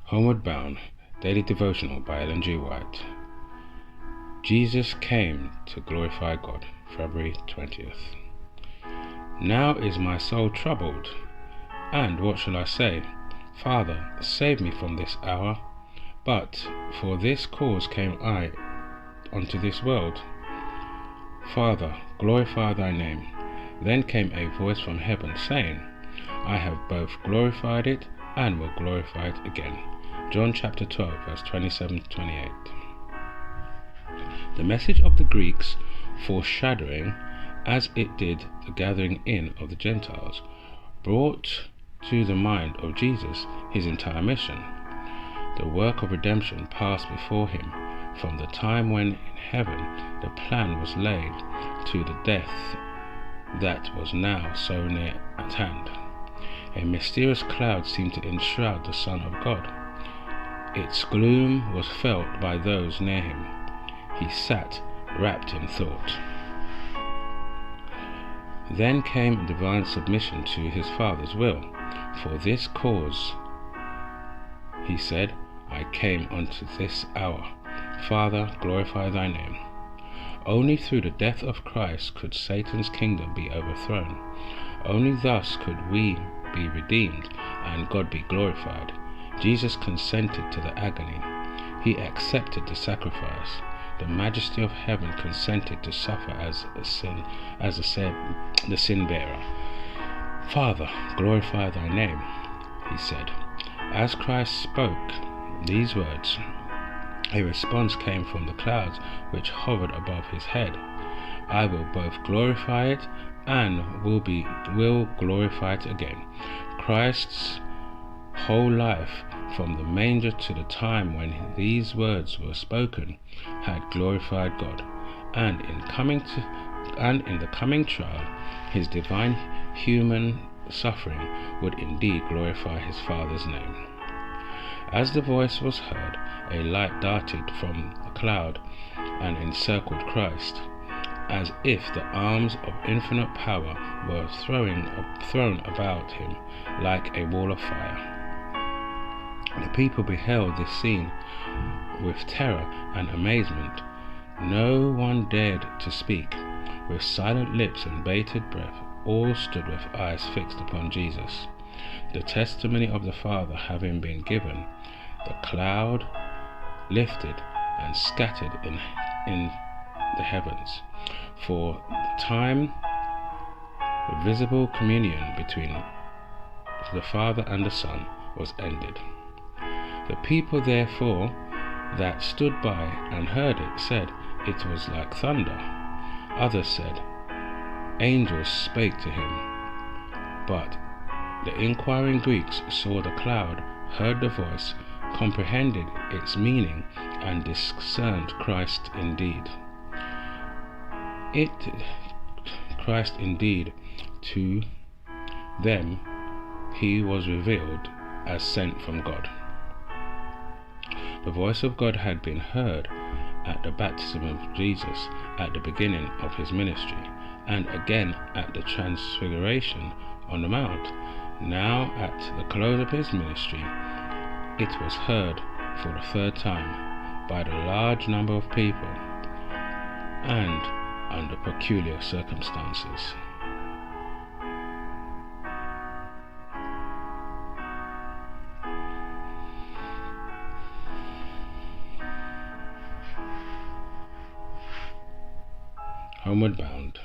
Homeward Bound, Daily Devotional by Ellen G. White. Jesus came to glorify God, February 20th. Now is my soul troubled, and what shall I say? Father, save me from this hour. But for this cause came I unto this world. Father, glorify thy name. Then came a voice from heaven, saying, I have both glorified it and will glorify it again. John chapter 12, verse 27-28. The message of the Greeks, foreshadowing, as it did the gathering in of the Gentiles, brought to the mind of Jesus his entire mission. The work of redemption passed before him from the time when in heaven the plan was laid to the death that was now so near at hand. A mysterious cloud seemed to enshroud the Son of God. Its gloom was felt by those near him. He sat rapt in thought. Then came divine submission to his Father's will. For this cause, he said, I came unto this hour. Father, glorify thy name. Only through the death of Christ could Satan's kingdom be overthrown. Only thus could we be redeemed and God be glorified. Jesus consented to the agony. He accepted the sacrifice. The Majesty of heaven consented to suffer as the sin bearer. Father, glorify thy name, he said. As Christ spoke these words, a response came from the clouds which hovered above his head. I will both glorify it and will glorify it again. Christ's whole life, from the manger to the time when these words were spoken, had glorified God, and in the coming trial, his divine human suffering would indeed glorify his Father's name. As the voice was heard, a light darted from the cloud and encircled Christ, as if the arms of infinite power were thrown about him like a wall of fire. The people beheld this scene with terror and amazement. No one dared to speak. With silent lips and bated breath, all stood with eyes fixed upon Jesus. The testimony of the Father having been given, the cloud lifted and scattered in the heavens. For the time, the visible communion between the Father and the Son was ended. The people therefore that stood by and heard it said it was like thunder. Others said, angels spake to him. But the inquiring Greeks saw the cloud, heard the voice, comprehended its meaning, and discerned Christ indeed. Christ indeed, to them he was revealed as sent from God. The voice of God had been heard at the baptism of Jesus at the beginning of his ministry, and again at the transfiguration on the mount. Now at the close of his ministry, it was heard for the third time by the large number of people and under peculiar circumstances. Homeward Bound.